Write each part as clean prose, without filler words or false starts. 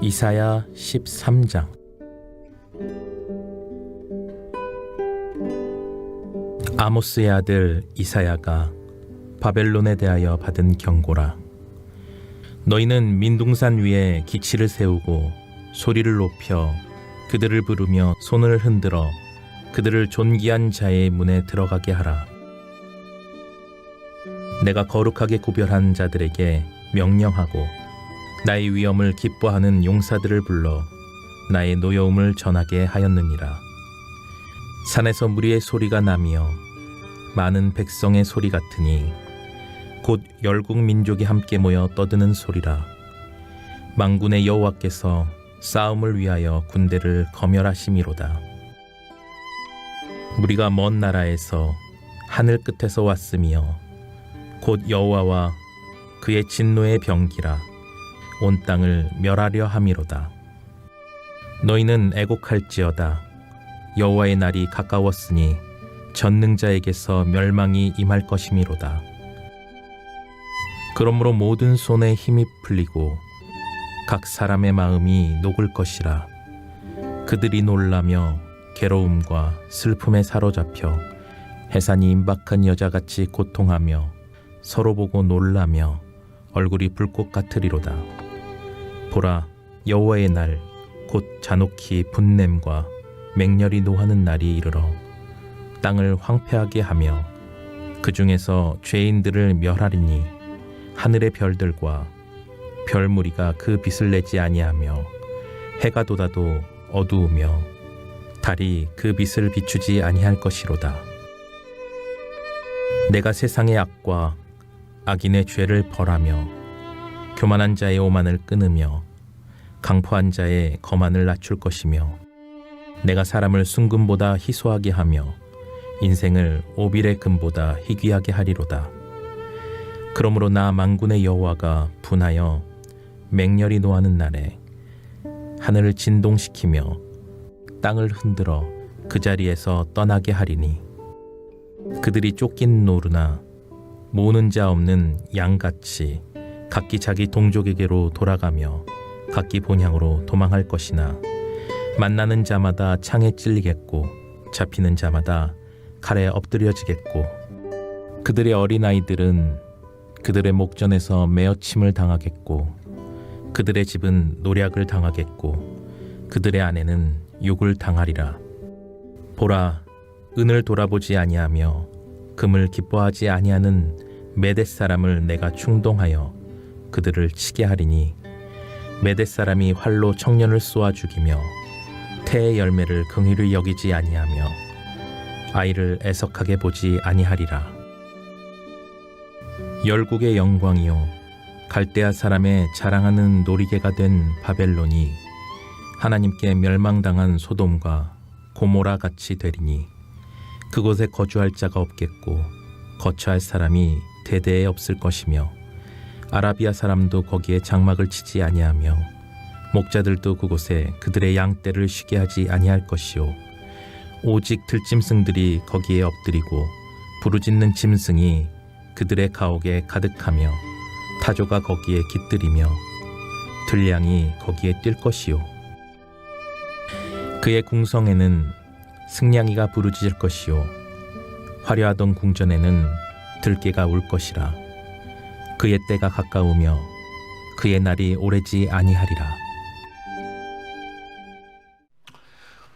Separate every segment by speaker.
Speaker 1: 이사야 13장. 아모스의 아들 이사야가 바벨론에 대하여 받은 경고라. 너희는 민둥산 위에 기치를 세우고 소리를 높여 그들을 부르며 손을 흔들어 그들을 존귀한 자의 문에 들어가게 하라. 내가 거룩하게 구별한 자들에게 명령하고 나의 위엄을 기뻐하는 용사들을 불러 나의 노여움을 전하게 하였느니라. 산에서 무리의 소리가 나며 많은 백성의 소리 같으니 곧 열국 민족이 함께 모여 떠드는 소리라. 만군의 여호와께서 싸움을 위하여 군대를 거멸하심이로다. 무리가 먼 나라에서 하늘 끝에서 왔으며 곧 여호와와 그의 진노의 병기라 온 땅을 멸하려 함이로다. 너희는 애곡할지어다. 여호와의 날이 가까웠으니 전능자에게서 멸망이 임할 것이미로다. 그러므로 모든 손에 힘이 풀리고 각 사람의 마음이 녹을 것이라. 그들이 놀라며 괴로움과 슬픔에 사로잡혀 해산이 임박한 여자같이 고통하며 서로 보고 놀라며 얼굴이 불꽃 같으리로다. 보라, 여호와의 날 곧 잔혹히 분냄과 맹렬히 노하는 날이 이르러 땅을 황폐하게 하며 그 중에서 죄인들을 멸하리니 하늘의 별들과 별무리가 그 빛을 내지 아니하며 해가 돋아도 어두우며 달이 그 빛을 비추지 아니할 것이로다. 내가 세상의 악과 악인의 죄를 벌하며 교만한 자의 오만을 끊으며 강포한 자의 거만을 낮출 것이며 내가 사람을 순금보다 희소하게 하며 인생을 오빌의 금보다 희귀하게 하리로다. 그러므로 나 만군의 여호와가 분하여 맹렬히 노하는 날에 하늘을 진동시키며 땅을 흔들어 그 자리에서 떠나게 하리니 그들이 쫓긴 노루나 모는 자 없는 양같이 각기 자기 동족에게로 돌아가며 각기 본향으로 도망할 것이나 만나는 자마다 창에 찔리겠고 잡히는 자마다 칼에 엎드려지겠고 그들의 어린아이들은 그들의 목전에서 매어침을 당하겠고 그들의 집은 노략을 당하겠고 그들의 아내는 욕을 당하리라. 보라, 은을 돌아보지 아니하며 금을 기뻐하지 아니하는 메댓 사람을 내가 충동하여 그들을 치게 하리니 메댓 사람이 활로 청년을 쏘아 죽이며 태의 열매를 긍휼히 여기지 아니하며 아이를 애석하게 보지 아니하리라. 열국의 영광이요 갈대아 사람의 자랑하는 놀이개가 된 바벨론이 하나님께 멸망당한 소돔과 고모라 같이 되리니 그곳에 거주할 자가 없겠고 거처할 사람이 대대에 없을 것이며 아라비아 사람도 거기에 장막을 치지 아니하며 목자들도 그곳에 그들의 양떼를 쉬게 하지 아니할 것이요 오직 들짐승들이 거기에 엎드리고 부르짖는 짐승이 그들의 가옥에 가득하며 타조가 거기에 깃들이며 들량이 거기에 뛸 것이요 그의 궁성에는 승냥이가 부르짖을 것이요 화려하던 궁전에는 들깨가 울 것이라. 그의 때가 가까우며 그의 날이 오래지 아니하리라.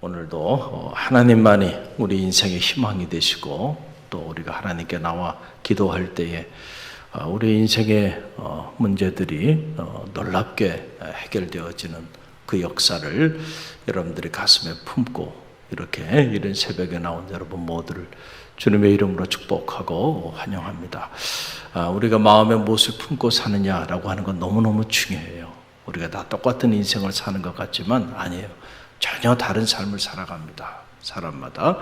Speaker 2: 오늘도 하나님만이 우리 인생의 희망이 되시고 또 우리가 하나님께 나와 기도할 때에 우리 인생의 문제들이 놀랍게 해결되어지는 그 역사를 여러분들이 가슴에 품고 이렇게 이른 새벽에 나온 여러분 모두를 주님의 이름으로 축복하고 환영합니다. 우리가 마음의 무엇을 품고 사느냐라고 하는 건 너무너무 중요해요. 우리가 다 똑같은 인생을 사는 것 같지만 아니에요. 전혀 다른 삶을 살아갑니다. 사람마다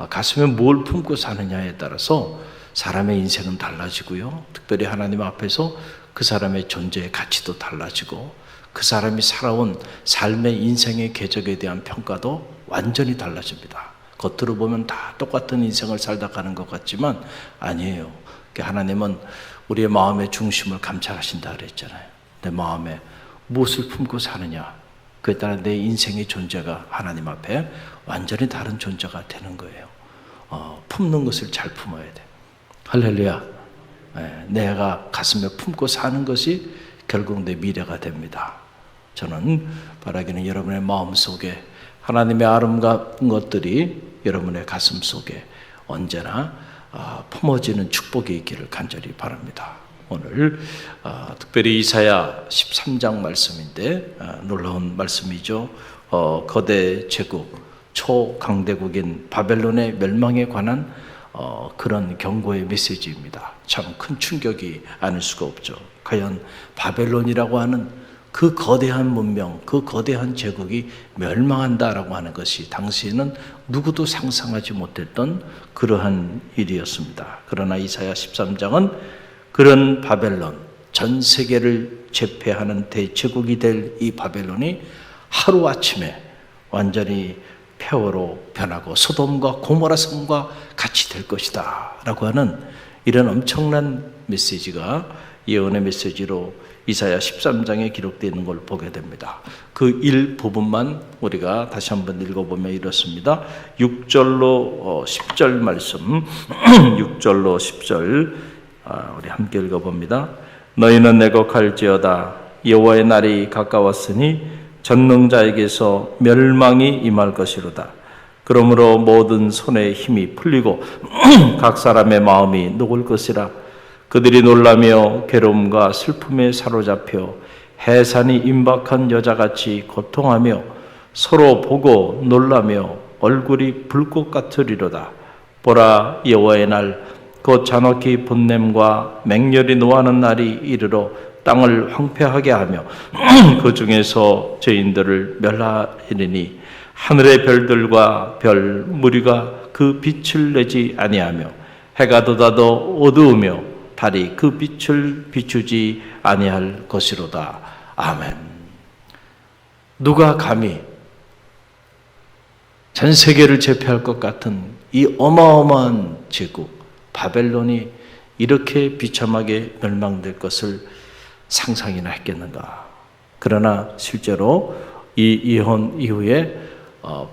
Speaker 2: 가슴에 뭘 품고 사느냐에 따라서 사람의 인생은 달라지고요. 특별히 하나님 앞에서 그 사람의 존재의 가치도 달라지고 그 사람이 살아온 삶의 인생의 궤적에 대한 평가도 완전히 달라집니다. 겉으로 보면 다 똑같은 인생을 살다 가는 것 같지만 아니에요. 하나님은 우리의 마음의 중심을 감찰하신다 그랬잖아요. 내 마음에 무엇을 품고 사느냐, 그에 따라 내 인생의 존재가 하나님 앞에 완전히 다른 존재가 되는 거예요. 품는 것을 잘 품어야 돼. 할렐루야. 내가 가슴에 품고 사는 것이 결국 내 미래가 됩니다. 저는 바라기는 여러분의 마음속에 하나님의 아름다운 것들이 여러분의 가슴 속에 언제나 품어지는 축복이 있기를 간절히 바랍니다. 오늘 특별히 이사야 13장 말씀인데 놀라운 말씀이죠. 거대 제국, 초강대국인 바벨론의 멸망에 관한 그런 경고의 메시지입니다. 참 큰 충격이 아닐 수가 없죠. 과연 바벨론이라고 하는 그 거대한 문명, 그 거대한 제국이 멸망한다라고 하는 것이 당시에는 누구도 상상하지 못했던 그러한 일이었습니다. 그러나 이사야 13장은 그런 바벨론, 전 세계를 제패하는 대제국이 될 이 바벨론이 하루아침에 완전히 폐허로 변하고 소돔과 고모라 성과 같이 될 것이다 라고 하는 이런 엄청난 메시지가 예언의 메시지로 이사야 13장에 기록되어 있는 걸 보게 됩니다. 그 일부분만 우리가 다시 한번 읽어보면 이렇습니다. 6절로 10절 말씀 6절로 10절 우리 함께 읽어봅니다. 너희는 내곡할지어다 여호와의 날이 가까웠으니 전능자에게서 멸망이 임할 것이로다. 그러므로 모든 손의 힘이 풀리고 각 사람의 마음이 녹을 것이라. 그들이 놀라며 괴로움과 슬픔에 사로잡혀 해산이 임박한 여자같이 고통하며 서로 보고 놀라며 얼굴이 불꽃 같으리로다. 보라, 여호와의 날 곧 잔혹히 분냄과 맹렬히 노하는 날이 이르러 땅을 황폐하게 하며 그 중에서 죄인들을 멸하리니 하늘의 별들과 별 무리가 그 빛을 내지 아니하며 해가 돋아도 어두우며 달이 그 빛을 비추지 아니할 것이로다. 아멘. 누가 감히 전 세계를 제패할 것 같은 이 어마어마한 제국 바벨론이 이렇게 비참하게 멸망될 것을 상상이나 했겠는가. 그러나 실제로 이 예언 이후에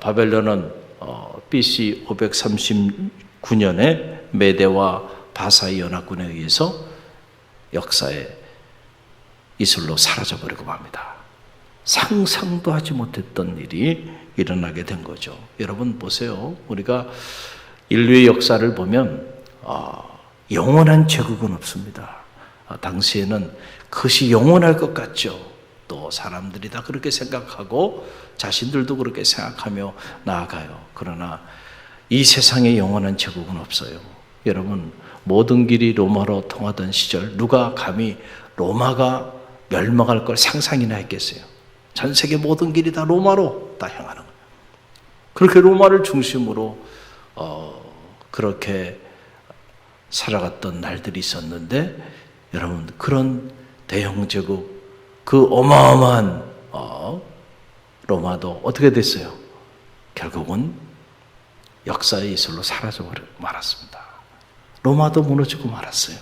Speaker 2: 바벨론은 BC 539년에 메대와 바사의 연합군에 의해서 역사의 이슬로 사라져버리고 맙니다. 상상도 하지 못했던 일이 일어나게 된 거죠. 여러분 보세요. 우리가 인류의 역사를 보면 영원한 제국은 없습니다. 당시에는 그것이 영원할 것 같죠. 또 사람들이 다 그렇게 생각하고 자신들도 그렇게 생각하며 나아가요. 그러나 이 세상에 영원한 제국은 없어요. 여러분, 모든 길이 로마로 통하던 시절 누가 감히 로마가 멸망할 걸 상상이나 했겠어요? 전 세계 모든 길이 다 로마로 다 향하는 거예요. 그렇게 로마를 중심으로 그렇게 살아갔던 날들이 있었는데, 여러분, 그런 대형 제국, 그 어마어마한 로마도 어떻게 됐어요? 결국은 역사의 이슬로 사라져버리고 말았습니다. 로마도 무너지고 말았어요.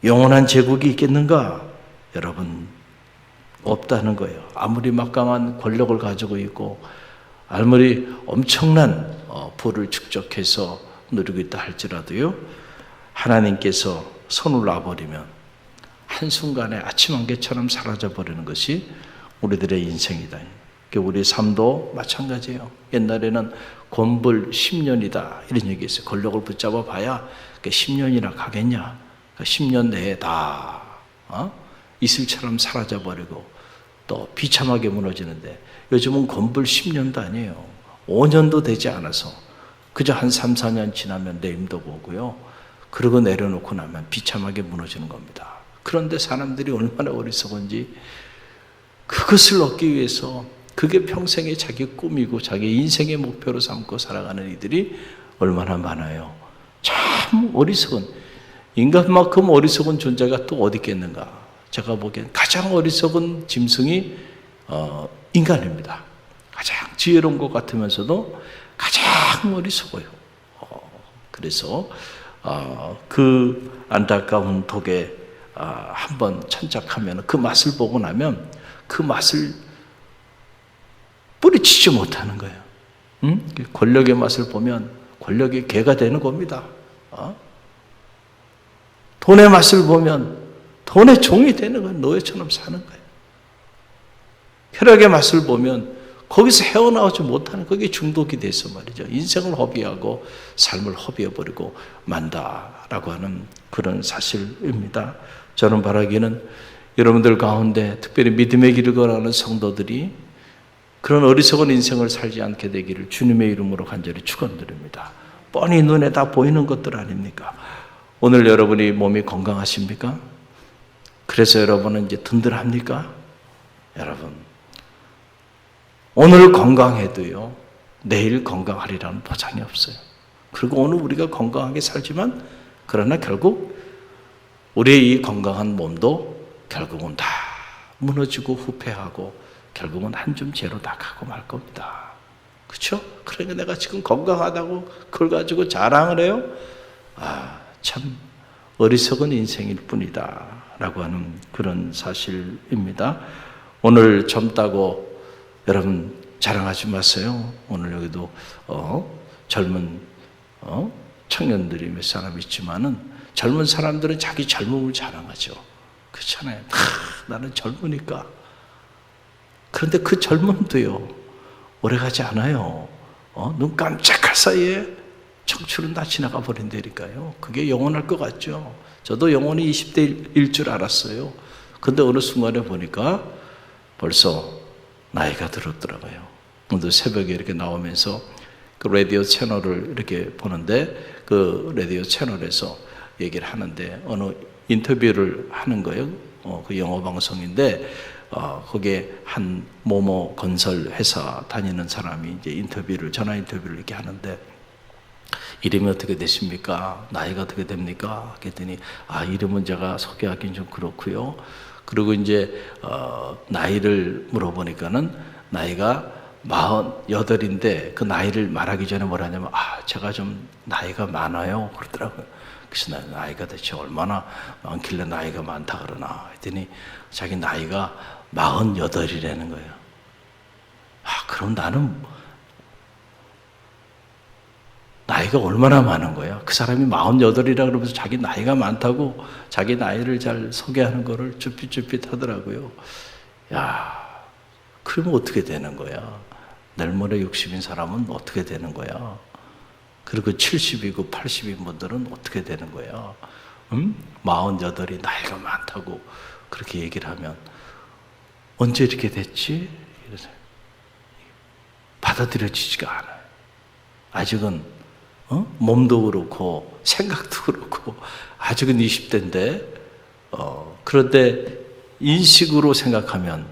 Speaker 2: 영원한 제국이 있겠는가? 여러분, 없다는 거예요. 아무리 막강한 권력을 가지고 있고 아무리 엄청난 부를 축적해서 누리고 있다 할지라도요, 하나님께서 손을 놔버리면 한순간에 아침 안개처럼 사라져버리는 것이 우리들의 인생이다. 우리 삶도 마찬가지예요. 옛날에는 권불 10년이다 이런 얘기 있어요. 권력을 붙잡아 봐야 10년이나 가겠냐. 10년 내에 다 이슬처럼 사라져버리고 또 비참하게 무너지는데, 요즘은 권불 10년도 아니에요. 5년도 되지 않아서 그저 한 3, 4년 지나면 내임도 보고요. 그러고 내려놓고 나면 비참하게 무너지는 겁니다. 그런데 사람들이 얼마나 어리석은지 그것을 얻기 위해서 그게 평생의 자기 꿈이고 자기 인생의 목표로 삼고 살아가는 이들이 얼마나 많아요. 참 어리석은, 인간만큼 어리석은 존재가 또 어디 있겠는가. 제가 보기엔 가장 어리석은 짐승이 인간입니다. 가장 지혜로운 것 같으면서도 가장 어리석어요. 그래서 그 안타까운 독에 한번 천착하면 그 맛을 보고 나면 그 맛을 뿌리치지 못하는 거예요. 응? 권력의 맛을 보면 권력의 개가 되는 겁니다. 돈의 맛을 보면 돈의 종이 되는 거예요. 노예처럼 사는 거예요. 쾌락의 맛을 보면 거기서 헤어나오지 못하는 그게 중독이 돼서 말이죠. 인생을 허비하고 삶을 허비해버리고 만다라고 하는 그런 사실입니다. 저는 바라기는 여러분들 가운데 특별히 믿음의 길을 걸어가는 성도들이 그런 어리석은 인생을 살지 않게 되기를 주님의 이름으로 간절히 축원드립니다. 뻔히 눈에 다 보이는 것들 아닙니까? 오늘 여러분이 몸이 건강하십니까? 그래서 여러분은 이제 든든합니까? 여러분, 오늘 건강해도요, 내일 건강하리라는 보장이 없어요. 그리고 오늘 우리가 건강하게 살지만, 그러나 결국 우리의 이 건강한 몸도 결국은 다 무너지고 후패하고 결국은 한 줌 재로 다 가고 말 겁니다. 그렇죠? 그러니까 내가 지금 건강하다고 그걸 가지고 자랑을 해요? 참 어리석은 인생일 뿐이다 라고 하는 그런 사실입니다. 오늘 젊다고 여러분 자랑하지 마세요. 오늘 여기도 젊은 청년들이 몇 사람 있지만은 젊은 사람들은 자기 젊음을 자랑하죠. 그렇잖아요. 나는 젊으니까. 그런데 그 젊음도요, 오래가지 않아요. 눈 깜짝할 사이에 청춘은 다 지나가 버린다니까요. 그게 영원할 것 같죠. 저도 영원히 20대일 줄 알았어요. 근데 어느 순간에 보니까 벌써 나이가 들었더라고요. 오늘 새벽에 이렇게 나오면서 그 라디오 채널을 이렇게 보는데 그 라디오 채널에서 얘기를 하는데 어느 인터뷰를 하는 거예요. 그 영어 방송인데 거기에 한 모모 건설 회사 다니는 사람이 이제 인터뷰를 전화 인터뷰를 이렇게 하는데 이름이 어떻게 되십니까? 나이가 어떻게 됩니까? 그랬더니 이름은 제가 소개하기는 좀 그렇고요. 그리고 이제 나이를 물어보니까는 나이가 48인데 그 나이를 말하기 전에 뭐라 하냐면 제가 좀 나이가 많아요 그러더라고요. 그래서 나이가 대체 얼마나 많길래 나이가 많다 그러나 했더니 자기 나이가 48이라는 거예요. 그럼 나는 나이가 얼마나 많은 거야? 그 사람이 48이라 그러면서 자기 나이가 많다고 자기 나이를 잘 소개하는 거를 쭈삣쭈삣 하더라고요. 그러면 어떻게 되는 거야? 내일 모레 60인 사람은 어떻게 되는 거야? 그리고 70이고 80인 분들은 어떻게 되는 거야? 48이 나이가 많다고 그렇게 얘기를 하면 언제 이렇게 됐지? 이래서 받아들여지지가 않아요. 아직은 몸도 그렇고 생각도 그렇고 아직은 20대인데 그런데 인식으로 생각하면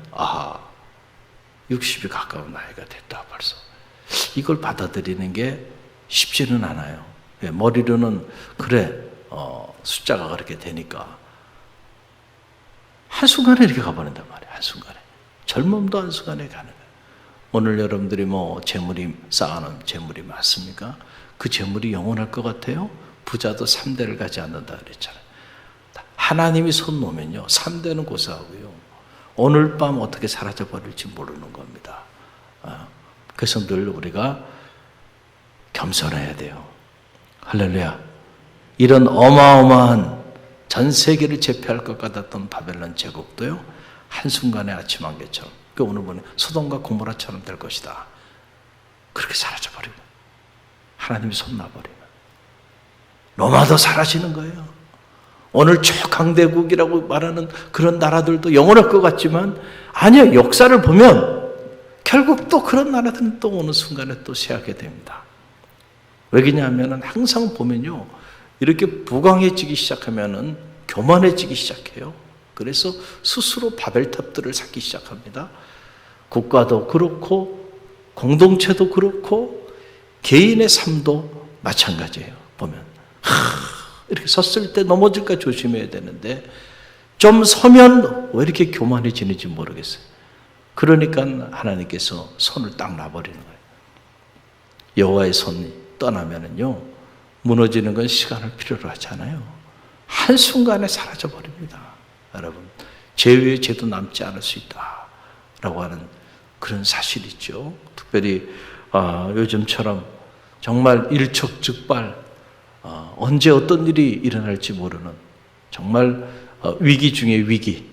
Speaker 2: 60이 가까운 나이가 됐다 벌써. 이걸 받아들이는 게 쉽지는 않아요. 머리로는 그래 숫자가 그렇게 되니까 한순간에 이렇게 가버린단 말이에요. 한순간에. 젊음도 한순간에 가는 거예요. 오늘 여러분들이 재물이 쌓아놓은 재물이 많습니까? 그 재물이 영원할 것 같아요? 부자도 3대를 가지 않는다 그랬잖아요. 하나님이 손 놓으면요 3대는 고사하고요 오늘 밤 어떻게 사라져 버릴지 모르는 겁니다. 그래서 늘 우리가 겸손해야 돼요. 할렐루야. 이런 어마어마한 전 세계를 제패할 것 같았던 바벨론 제국도요 한순간에 아침 안개처럼 오늘 보니 소돔과 고모라처럼 될 것이다. 그렇게 사라져 버리고 하나님이 손 놔버리면 로마도 사라지는 거예요. 오늘 초강대국이라고 말하는 그런 나라들도 영원할 것 같지만 아니요, 역사를 보면 결국 또 그런 나라들은 또 어느 순간에 또 쇠하게 됩니다. 왜냐하면 항상 보면요 이렇게 부강해지기 시작하면은 교만해지기 시작해요. 그래서 스스로 바벨탑들을 쌓기 시작합니다. 국가도 그렇고 공동체도 그렇고 개인의 삶도 마찬가지예요. 보면 이렇게 섰을 때 넘어질까 조심해야 되는데 좀 서면 왜 이렇게 교만해지는지 모르겠어요. 그러니까 하나님께서 손을 딱 놔버리는 거예요. 여호와의 손이 떠나면은요 무너지는 건 시간을 필요로 하지 않아요. 한순간에 사라져 버립니다. 여러분 죄 죄도 남지 않을 수 있다라고 하는 그런 사실이죠. 특별히 요즘처럼 정말 일촉즉발 언제 어떤 일이 일어날지 모르는 정말 위기 중에 위기,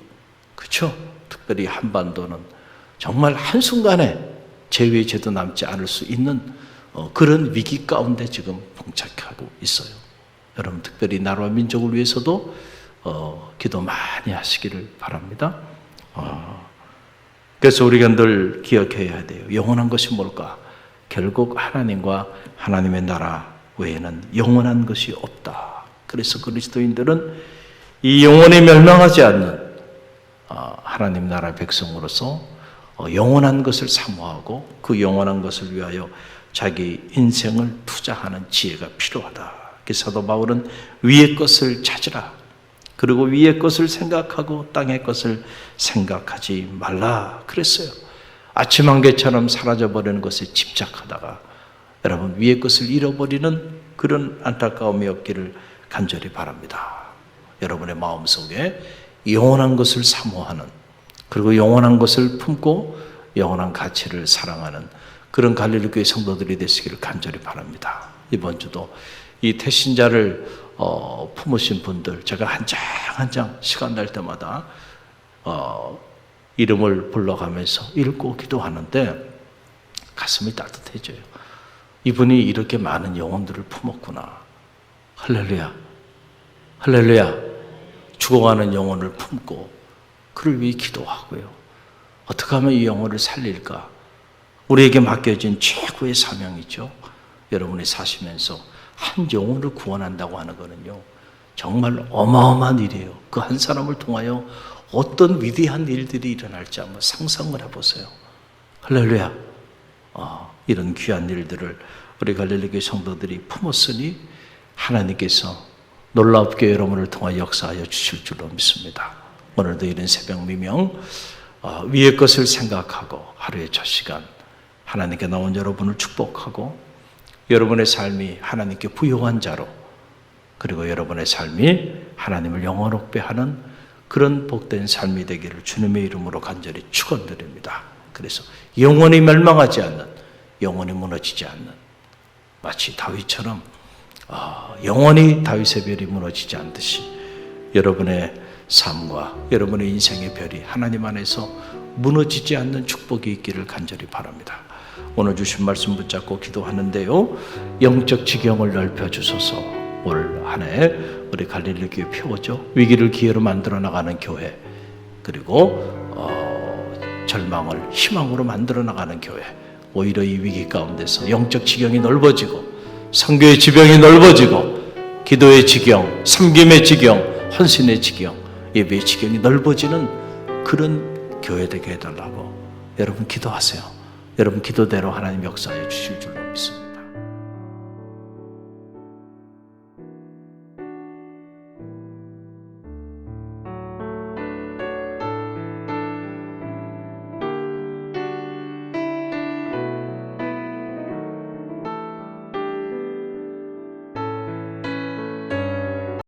Speaker 2: 그렇죠? 특별히 한반도는 정말 한순간에 죄의 죄도 남지 않을 수 있는 그런 위기 가운데 지금 봉착하고 있어요. 여러분 특별히 나라와 민족을 위해서도 기도 많이 하시기를 바랍니다. 그래서 우리가 늘 기억해야 돼요. 영원한 것이 뭘까? 결국 하나님과 하나님의 나라 외에는 영원한 것이 없다. 그래서 그리스도인들은 이 영원히 멸망하지 않는 하나님 나라 백성으로서 영원한 것을 사모하고 그 영원한 것을 위하여 자기 인생을 투자하는 지혜가 필요하다. 그래서 사도 바울은 위의 것을 찾으라. 그리고 위의 것을 생각하고 땅의 것을 생각하지 말라 그랬어요. 아침 안개처럼 사라져버리는 것에 집착하다가 여러분 위의 것을 잃어버리는 그런 안타까움이 없기를 간절히 바랍니다. 여러분의 마음속에 영원한 것을 사모하는, 그리고 영원한 것을 품고 영원한 가치를 사랑하는 그런 갈릴리 교회 성도들이 되시기를 간절히 바랍니다. 이번 주도 이 태신자를 품으신 분들 제가 한 장 한 장 시간 날 때마다 이름을 불러가면서 읽고 기도하는데 가슴이 따뜻해져요. 이분이 이렇게 많은 영혼들을 품었구나. 할렐루야, 할렐루야. 죽어가는 영혼을 품고 그를 위해 기도하고요. 어떻게 하면 이 영혼을 살릴까? 우리에게 맡겨진 최고의 사명이죠. 여러분이 사시면서 한 영혼을 구원한다고 하는 거는요, 정말 어마어마한 일이에요. 그 한 사람을 통하여 어떤 위대한 일들이 일어날지 한번 상상을 해보세요. 할렐루야. 이런 귀한 일들을 우리 갈릴리 교회 성도들이 품었으니 하나님께서 놀랍게 여러분을 통하여 역사하여 주실 줄로 믿습니다. 오늘도 이런 새벽 미명 위의 것을 생각하고 하루의 첫 시간 하나님께 나온 여러분을 축복하고 여러분의 삶이 하나님께 부요한 자로, 그리고 여러분의 삶이 하나님을 영원롭게 하는 그런 복된 삶이 되기를 주님의 이름으로 간절히 축원드립니다. 그래서 영원히 멸망하지 않는, 영원히 무너지지 않는, 마치 다윗처럼 영원히 다윗의 별이 무너지지 않듯이 여러분의 삶과 여러분의 인생의 별이 하나님 안에서 무너지지 않는 축복이 있기를 간절히 바랍니다. 오늘 주신 말씀 붙잡고 기도하는데요, 영적 지경을 넓혀주소서. 올 한 해 우리 갈릴리 교회 표어죠. 위기를 기회로 만들어 나가는 교회, 그리고 절망을 희망으로 만들어 나가는 교회. 오히려 이 위기 가운데서 영적 지경이 넓어지고 선교의 지경이 넓어지고 기도의 지경, 섬김의 지경, 헌신의 지경, 예배의 지경이 넓어지는 그런 교회 되게 해달라고 여러분 기도하세요. 여러분 기도대로 하나님 역사해 주실 줄로 믿습니다.